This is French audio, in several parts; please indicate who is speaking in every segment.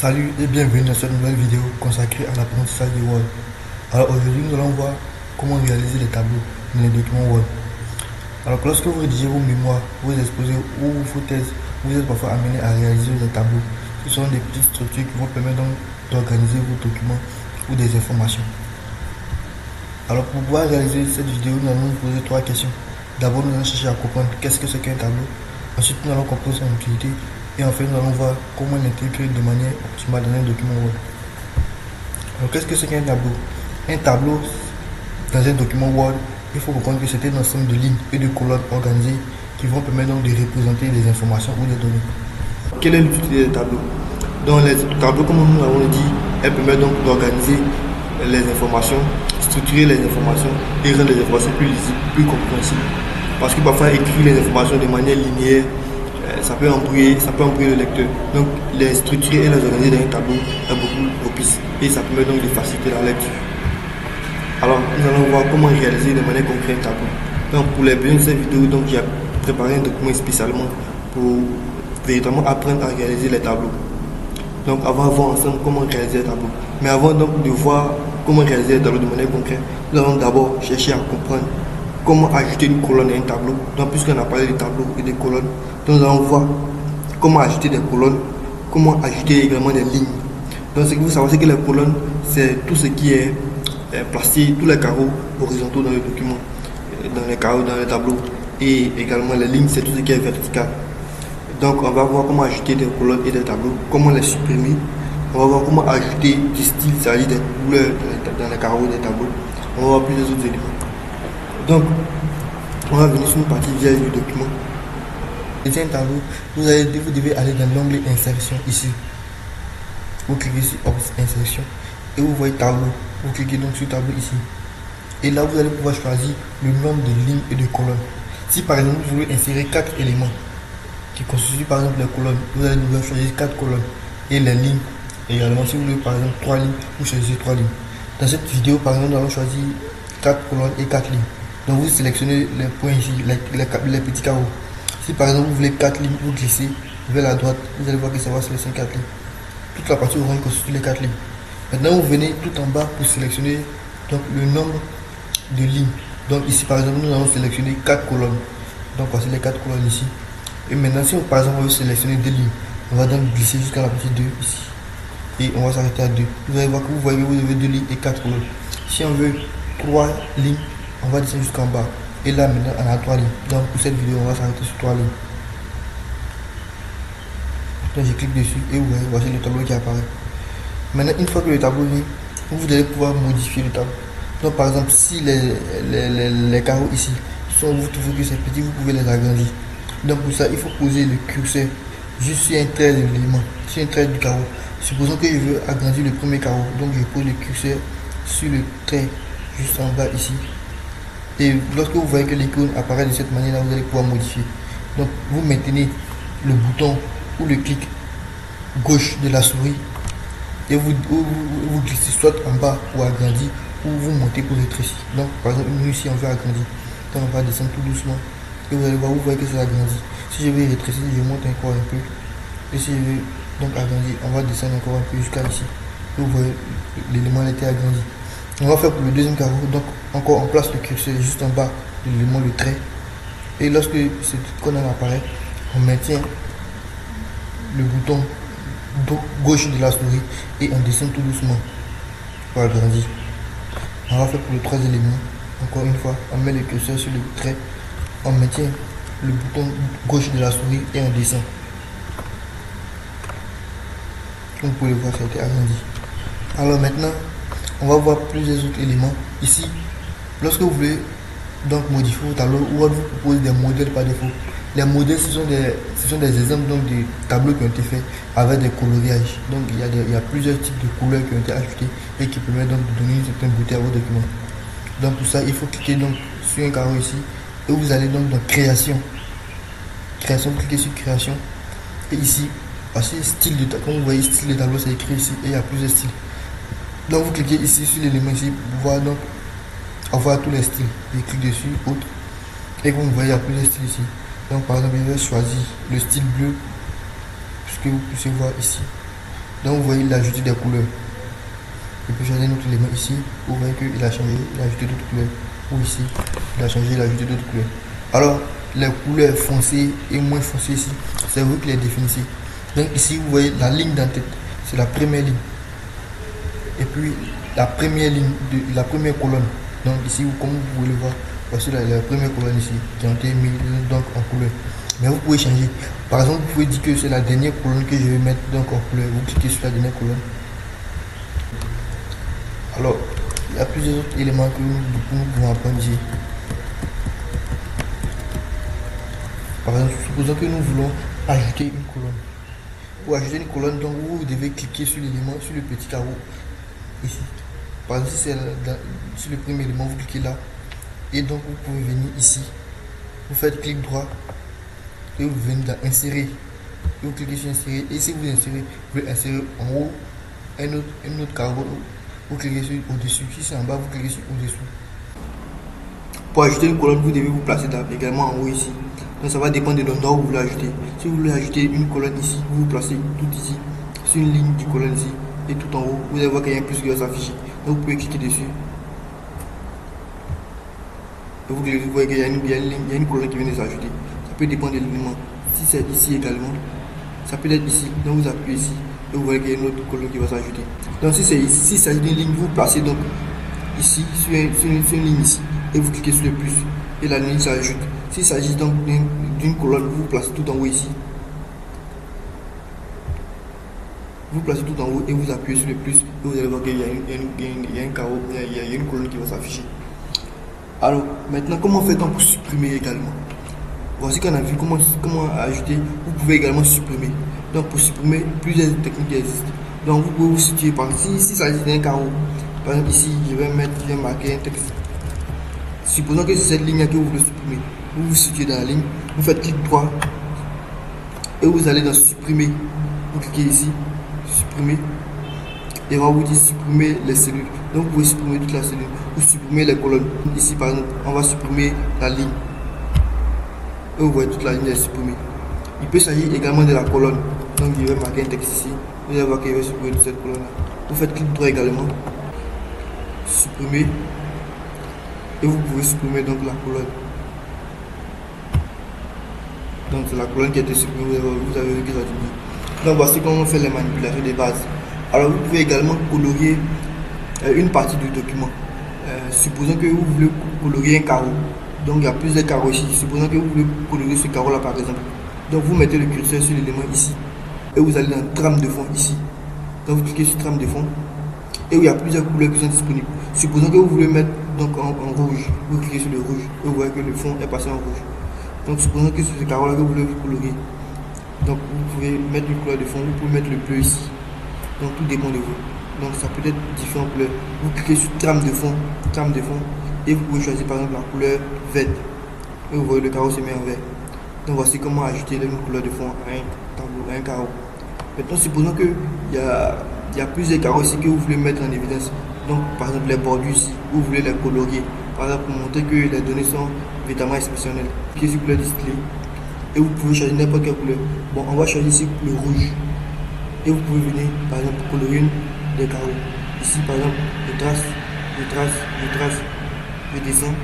Speaker 1: Salut et bienvenue dans cette nouvelle vidéo consacrée à l'apprentissage du Word. Alors aujourd'hui nous allons voir comment réaliser les tableaux dans les documents Word. Alors lorsque vous rédigez vos mémoires, vos exposés ou vos thèses, vous êtes parfois amené à réaliser des tableaux. Ce sont des petites structures qui vont permettre donc d'organiser vos documents ou des informations. Alors pour pouvoir réaliser cette vidéo, nous allons nous poser trois questions. D'abord nous allons chercher à comprendre qu'est-ce que c'est qu'un tableau. Ensuite nous allons comprendre son utilité. Et enfin, nous allons voir comment l'intégrer de manière optimale dans un document Word. Alors, qu'est-ce que c'est qu'un tableau? Un tableau, dans un document Word, il faut comprendre que c'est un ensemble de lignes et de colonnes organisées qui vont permettre donc de représenter des informations ou des données. Quelle est l'utilité des tableaux? Dans les tableaux, comme nous l'avons dit, elles permettent donc d'organiser les informations, structurer les informations et rendre les informations plus lisibles, plus compréhensibles. Parce que parfois, écrire les informations de manière linéaire, ça peut embrouiller le lecteur. Donc les structurer et les organiser dans un tableau est beaucoup propice et ça permet donc de faciliter la lecture. Alors nous allons voir comment réaliser de manière concrète un tableau. Donc pour les besoins de cette vidéo, donc j'ai préparé un document spécialement pour véritablement apprendre à réaliser les tableaux. Donc avant de voir ensemble comment réaliser les tableaux. Mais avant donc de voir comment réaliser les tableaux de manière concrète, nous allons d'abord chercher à comprendre comment ajouter une colonne à un tableau. Donc puisqu'on a parlé des tableaux et des colonnes, donc nous allons voir comment ajouter des colonnes, comment ajouter également des lignes. Donc ce qu'il faut savoir, c'est que les colonnes, c'est tout ce qui est placé, tous les carreaux horizontaux dans le document, dans les carreaux, dans le tableau. Et également les lignes, c'est tout ce qui est vertical. Donc on va voir comment ajouter des colonnes et des tableaux, comment les supprimer. On va voir comment ajouter du style, c'est-à-dire des couleurs dans les carreaux des tableaux. On va voir plusieurs autres éléments. Donc, on va venir sur une partie vierge du document. C'est un tableau, vous devez aller dans l'onglet insertion ici. Vous cliquez sur insertion et vous voyez tableau. Vous cliquez donc sur tableau ici. Et là, vous allez pouvoir choisir le nombre de lignes et de colonnes. Si par exemple, vous voulez insérer 4 éléments qui constituent par exemple les colonnes, vous allez devoir choisir 4 colonnes et les lignes également. Si vous voulez par exemple 3 lignes, vous choisissez 3 lignes. Dans cette vidéo, par exemple, nous allons choisir 4 colonnes et 4 lignes. Donc vous sélectionnez les points ici, les petits carreaux. Si par exemple vous voulez 4 lignes, vous glissez vers la droite, vous allez voir que ça va sélectionner 4 lignes. Toute la partie orange constitue les 4 lignes. Maintenant vous venez tout en bas pour sélectionner donc, le nombre de lignes. Donc ici par exemple nous allons sélectionner 4 colonnes. Donc voici les 4 colonnes ici. Et maintenant si par exemple on veut sélectionner 2 lignes, on va donc glisser jusqu'à la partie 2 ici. Et on va s'arrêter à 2. Vous allez voir que vous voyez, vous avez 2 lignes et 4 colonnes. Si on veut 3 lignes, on va descendre jusqu'en bas. Et là maintenant on a 3 lignes. Donc pour cette vidéo on va s'arrêter sur 3 lignes. Donc je clique dessus et vous voyez, voici le tableau qui apparaît. Maintenant une fois que le tableau vient, vous allez pouvoir modifier le tableau. Donc par exemple si les carreaux ici sont, vous trouvez que c'est petit, vous pouvez les agrandir. Donc pour ça il faut poser le curseur juste sur un trait de l'élément, sur un trait du carreau. Supposons que je veux agrandir le premier carreau, donc je pose le curseur sur le trait juste en bas ici. Et lorsque vous voyez que l'icône apparaît de cette manière là, vous allez pouvoir modifier. Donc vous maintenez le bouton ou le clic gauche de la souris et vous glissez soit en bas pour agrandir ou vous montez pour rétrécir. Donc par exemple nous ici on veut agrandir, donc on va descendre tout doucement et vous allez voir, vous voyez que ça agrandit. Si je veux rétrécir, je monte encore un peu, et si je veux donc agrandir, on va descendre encore un peu jusqu'à ici. Et vous voyez l'élément a été agrandi. On va faire pour le deuxième carreau, donc encore on place le curseur juste en bas de l'élément, le trait. Et lorsque cette icône apparaît, on maintient le bouton gauche de la souris et on descend tout doucement pour agrandir. On va faire pour le troisième élément. Encore une fois, on met le curseur sur le trait, on maintient le bouton gauche de la souris et on descend. Comme vous pouvez le voir, ça a été agrandi. Alors maintenant, on va voir plusieurs autres éléments. Ici, lorsque vous voulez donc modifier vos tableaux, Word vous propose des modèles par défaut. Les modèles, ce sont des exemples donc, de tableaux qui ont été faits avec des coloriages. Donc il y a plusieurs types de couleurs qui ont été ajoutées et qui permettent donc de donner une certaine beauté à vos documents. Donc pour ça, il faut cliquer donc sur un carreau ici et vous allez donc dans création. Création, vous cliquez sur création et ici, voici style de tableau. Comme vous voyez, style de tableau, c'est écrit ici et il y a plusieurs styles. Donc vous cliquez ici sur l'élément ici pour voir donc avoir tous les styles. Je clique dessus, autre. Et comme vous voyez, il y a plusieurs styles ici. Donc par exemple, je vais choisir le style bleu, puisque vous puissiez voir ici. Donc vous voyez, il a ajouté des couleurs. Et puis choisir un autre élément ici. Vous voyez qu'il a changé, il a ajouté d'autres couleurs. Ou ici, il a changé, il a ajouté d'autres couleurs. Alors, les couleurs foncées et moins foncées ici, c'est vous qui les définissez. Donc ici, vous voyez la ligne d'en-tête, c'est la première ligne. Et puis la première ligne de la première colonne. Donc ici, comme vous pouvez le voir, voici la première colonne ici qui ont été mise donc en couleur. Mais vous pouvez changer. Par exemple, vous pouvez dire que c'est la dernière colonne que je vais mettre donc en couleur. Vous cliquez sur la dernière colonne. Alors, il y a plusieurs autres éléments que nous pouvons apprendre ici. Par exemple, supposons que nous voulons ajouter une colonne. Pour ajouter une colonne, donc vous devez cliquer sur l'élément, sur le petit carreau ici. Par exemple, si c'est sur le premier élément, vous cliquez là. Et donc vous pouvez venir ici. Vous faites clic droit. Et vous venez dans insérer. Et vous cliquez sur insérer. Et si vous insérez, vous pouvez insérer en haut un autre carreau. Vous cliquez sur au-dessus. Si c'est en bas, vous cliquez sur au-dessous. Pour ajouter une colonne, vous devez vous placer également en haut ici. Donc ça va dépendre de l'endroit où vous voulez ajouter. Si vous voulez ajouter une colonne ici, vous vous placez tout ici, sur une ligne du colonne ici, et tout en haut, vous allez voir qu'il y a un plus qui va s'afficher. Donc vous pouvez cliquer dessus. Et vous voyez qu'il y a une colonne qui vient de s'ajouter. Ça peut dépendre de l'élément. Si c'est ici également, ça peut être ici. Donc vous appuyez ici, et vous voyez qu'il y a une autre colonne qui va s'ajouter. Donc si c'est ici, si c'est une ligne, vous placez donc ici, sur une ligne ici, et vous cliquez sur le plus, et la ligne s'ajoute. S'il s'agit donc d'une colonne, vous placez tout en haut ici. Vous placez tout en haut et vous appuyez sur le plus, et vous allez voir qu'il y a un carreau, il y a une colonne qui va s'afficher. Alors, maintenant, comment fait-on pour supprimer également? Voici qu'on a vu comment ajouter. Vous pouvez également supprimer. Donc, pour supprimer, plusieurs techniques existent. Donc, vous pouvez vous situer par ici. S'il s'agit d'un carreau, par exemple, ici, je vais marquer un texte. Supposons que c'est cette ligne que vous voulez supprimer. Vous vous situez dans la ligne, vous faites clic droit et vous allez dans supprimer. Vous cliquez ici, supprimer, et on va vous dire supprimer les cellules. Donc vous pouvez supprimer toute la cellule ou supprimer les colonnes. Ici par exemple, on va supprimer la ligne. Et vous voyez toute la ligne est supprimée. Il peut s'agir également de la colonne. Donc je vais marquer un texte ici. Vous allez voir qu'il va supprimer toute cette colonne là. Vous faites clic droit également, supprimer, et vous pouvez supprimer donc la colonne. Donc c'est la colonne qui a été supprimée, vous avez vu que ça dit. Donc voici comment on fait les manipulations de base. Alors vous pouvez également colorier une partie du document. Supposons que vous voulez colorier un carreau. Donc il y a plusieurs carreaux ici. Supposons que vous voulez colorier ce carreau là par exemple. Donc vous mettez le curseur sur l'élément ici. Et vous allez dans trame de fond ici. Donc vous cliquez sur trame de fond. Et il y a plusieurs couleurs qui sont disponibles. Supposons que vous voulez mettre donc en rouge. Vous cliquez sur le rouge. Et vous voyez que le fond est passé en rouge. Donc supposons que c'est ce carreau là que vous voulez colorier. Donc vous pouvez mettre une couleur de fond, vous pouvez mettre le bleu ici. Donc tout dépend de vous. Donc ça peut être différentes couleurs. Vous cliquez sur trame de fond, et vous pouvez choisir par exemple la couleur verte. Et vous voyez le carreau se met en vert. Donc voici comment ajouter une couleur de fond à un tableau, à un carreau. Maintenant supposons que il y a plusieurs carreaux ici que vous voulez mettre en évidence. Donc par exemple les bordures ici, vous voulez les colorier. Par exemple pour montrer que les données sont véritablement exceptionnelles. Cliquez sur couleur display. Et vous pouvez choisir n'importe quelle couleur. Bon, on va choisir ici le rouge. Et vous pouvez venir, par exemple, colorier une des carreaux. Ici, par exemple, je trace, je descends.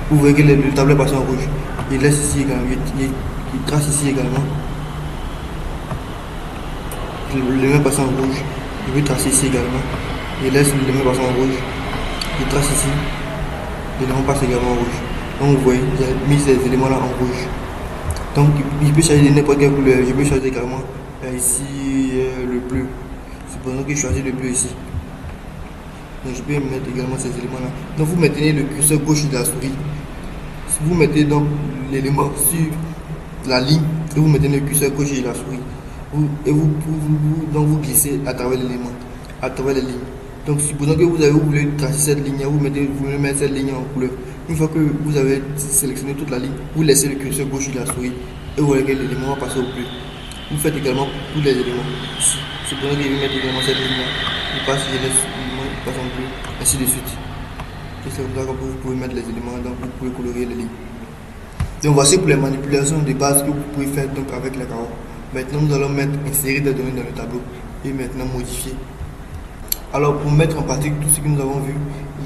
Speaker 1: Vous voyez que le tableau est passé en rouge. Il laisse ici également, il trace ici également. Le même passe en rouge. Je vais tracer ici également. Il laisse le même passer en rouge. Il trace ici. L'élément passe également en rouge. Donc vous voyez, il a mis ces éléments là en rouge. Donc il peut choisir n'importe quelle couleur. Je peux choisir également ici le bleu. Supposons que je choisis le bleu ici. Donc je peux mettre également ces éléments là. Donc vous mettez le curseur gauche de la souris. Si vous mettez donc l'élément sur la ligne et vous mettez le curseur gauche de la souris. Donc vous glissez à travers l'élément, à travers les lignes. Donc supposons que vous voulez tracer cette ligne, vous voulez mettre cette ligne en couleur. Une fois que vous avez sélectionné toute la ligne, vous laissez le curseur gauche de la souris et vous voyez que l'élément va passer au bleu. Vous faites également tous les éléments. Ici, supposons que je vais mettre également cette ligne là, il passe, je laisse l'élément, il passe en bleu, ainsi de suite. Et c'est comme ça que vous pouvez mettre les éléments, donc vous pouvez colorier les lignes. Donc voici pour les manipulations de base que vous pouvez faire donc avec les carreaux. Maintenant, nous allons mettre insérer des données dans le tableau et maintenant modifier. Alors, pour mettre en pratique tout ce que nous avons vu,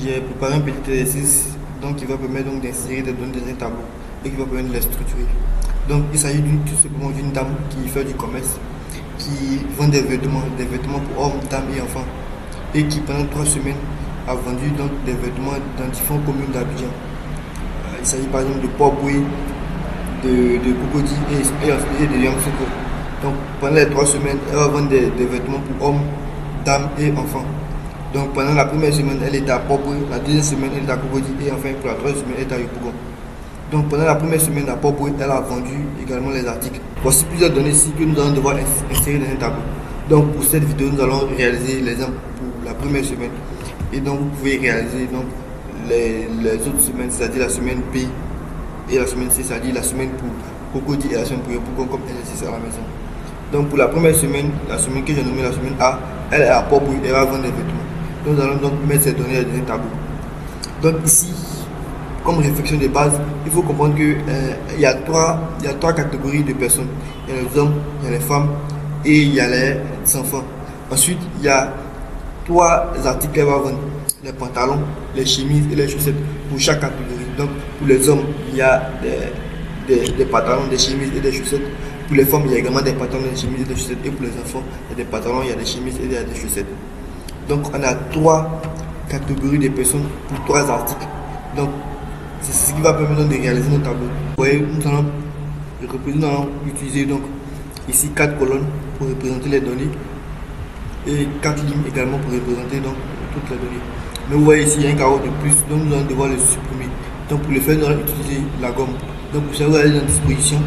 Speaker 1: j'ai préparé un petit exercice donc, qui va permettre d'insérer des données dans un tableau et qui va permettre de les structurer. Donc, il s'agit tout simplement d'une dame qui fait du commerce, qui vend des vêtements pour hommes, dames et enfants, et qui pendant 3 semaines a vendu donc des vêtements dans différentes communes d'Abidjan. Il s'agit par exemple de Port-Boué, de Cocody et de Yamoussoukro. Donc pendant les 3 semaines, elle va vendre des vêtements pour hommes, dames et enfants. Donc pendant la première semaine, elle était à Port-Boué, la deuxième semaine, elle était à Cocody et enfin pour la troisième semaine, elle était à Yopougon. Donc pendant la première semaine à Port-Boué, elle a vendu également les articles. Voici plusieurs données ici que nous allons devoir insérer dans un tableau. Donc pour cette vidéo, nous allons réaliser l'exemple pour la première semaine. Et donc vous pouvez réaliser donc, les autres semaines, c'est-à-dire la semaine B et la semaine C, c'est-à-dire la semaine pour Cocody et la semaine pour Yopougon comme exercice à la maison. Donc pour la première semaine, la semaine que j'ai nommée la semaine A, elle est à Port-Boué, elle va vendre des vêtements. Donc nous allons donc mettre ces données dans un tableau. Donc ici, comme réflexion de base, il faut comprendre qu'il y a trois catégories de personnes. Il y a les hommes, il y a les femmes et il y a les enfants. Ensuite, il y a 3 articles qu'elle va vendre. Les pantalons, les chemises et les chaussettes pour chaque catégorie. Donc pour les hommes, il y a des pantalons, des chemises et des chaussettes. Pour les femmes, il y a également des pantalons, des chemises et des chaussettes. Et pour les enfants, il y a des pantalons, il y a des chemises et il y a des chaussettes. Donc on a 3 catégories de personnes pour 3 articles. Donc c'est ce qui va permettre de réaliser nos tableaux. Vous voyez, nous allons utiliser donc ici 4 colonnes pour représenter les données et 4 lignes également pour représenter donc toutes les données. Mais vous voyez ici, il y a un carreau de plus, donc nous allons devoir le supprimer. Donc pour le faire, nous allons utiliser la gomme. Donc pour ça, vous allez dans disposition,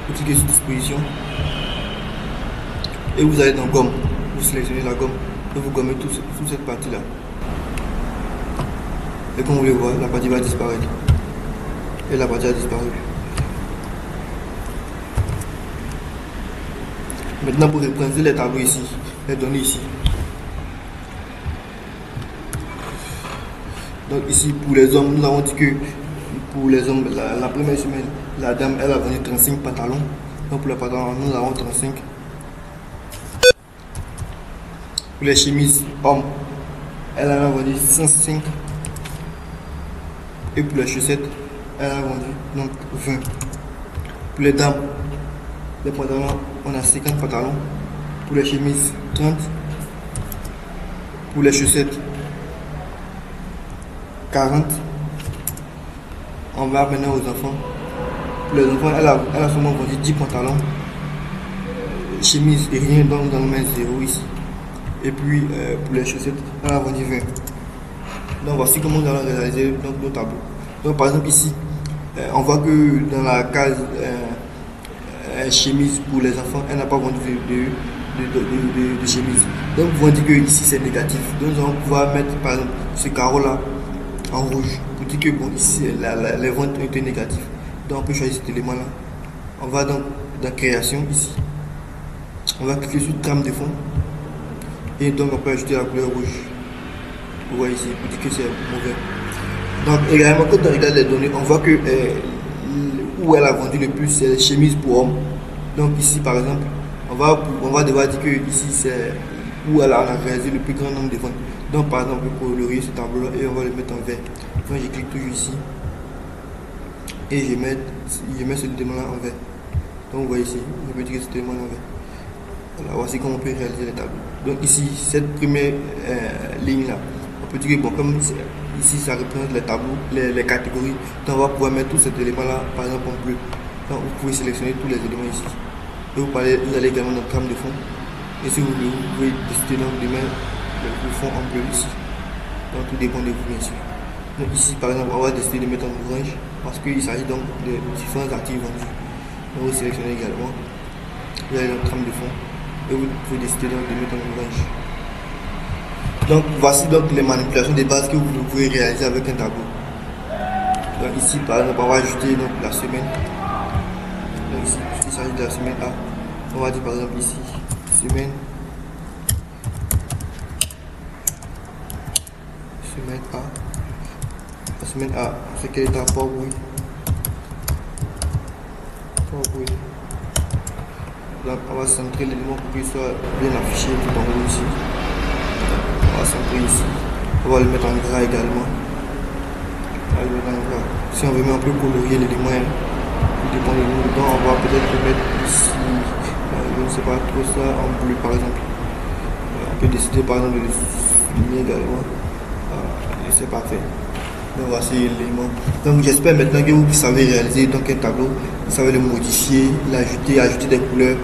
Speaker 1: vous cliquez sur disposition et vous allez dans gomme. Vous sélectionnez la gomme et vous gommez toute cette partie-là. Et comme vous le voyez, la partie va disparaître. Et la partie a disparu. Maintenant, pour représenter les tableaux ici, les données ici. Donc ici, pour les hommes, nous avons dit que pour les hommes, la première semaine, la dame, elle a vendu 35 pantalons. Donc pour les pantalons, nous avons 35. Pour les chemises hommes, elle en a vendu 105. Et pour les chaussettes, elle a vendu donc 20. Pour les dames, les pantalons, on a 50 pantalons. Pour les chemises, 30. Pour les chaussettes, 40. On va maintenant aux enfants. Pour les enfants, elle a seulement vendu 10 pantalons. Chemise et rien, donc dans le même 0 ici. Et puis pour les chaussettes, elle a vendu 20. Donc voici comment nous allons réaliser donc, nos tableaux. Donc par exemple ici, on voit que dans la case chemise pour les enfants, elle n'a pas vendu de chemise. Donc vous dire que ici c'est négatif. Donc nous allons pouvoir mettre par exemple ce carreau là en rouge pour dire que bon ici les ventes ont été négatives. Donc on peut choisir cet élément là. On va donc dans création ici. On va cliquer sur trame de fond. Et donc on peut ajouter la couleur rouge. Vous voyez ici, pour dire que c'est mauvais. Donc également quand on regarde les données, on voit que où elle a vendu le plus, c'est les chemises pour hommes. Donc ici par exemple, on va devoir dire que ici c'est où elle a réalisé le plus grand nombre de ventes. Donc par exemple, pour colorier ce tableau là et on va le mettre en vert. Donc je clique toujours ici et je mets ce élément là en vert. Donc vous voyez ici, je peux dire cet élément là en vert. Voilà, voici comment on peut réaliser les tableaux. Donc ici, cette première ligne là, on peut dire que bon, comme ici ça représente les tableaux, les catégories, donc on va pouvoir mettre tous ces éléments là, par exemple en bleu. Donc vous pouvez sélectionner tous les éléments ici. Et vous allez également dans le trame de fond. Et si vous voulez, vous pouvez décider donc de mettre le fond en bleu ici. Donc tout dépend de vous bien sûr. Donc ici par exemple, on va décider de mettre en orange parce qu'il s'agit donc de différents articles vendus. Donc vous sélectionnez également. Vous allez dans le trame de fond. Et vous pouvez décider donc de mettre en orange. Donc voici donc les manipulations de base que vous pouvez réaliser avec un tableau. Donc ici par exemple on va ajouter donc la semaine. Donc ici il s'agit de la semaine A. On va dire par exemple ici semaine A. La semaine A, c'est qu'elle est à Port-Boué. Donc on va centrer l'élément pour qu'il soit bien affiché tout en haut ici. On va centrer ici. On va le mettre en gras également. On va le mettre en gras. Si on veut un peu colorier l'élément, tout dépend de nous. Donc on va peut-être le mettre ici. Je ne sais pas trop ça en bleu par exemple. On peut décider par exemple de le souligner également. Et c'est parfait. Donc voici l'élément. Donc j'espère maintenant que vous savez réaliser donc un tableau, vous savez le modifier, l'ajouter, ajouter des couleurs.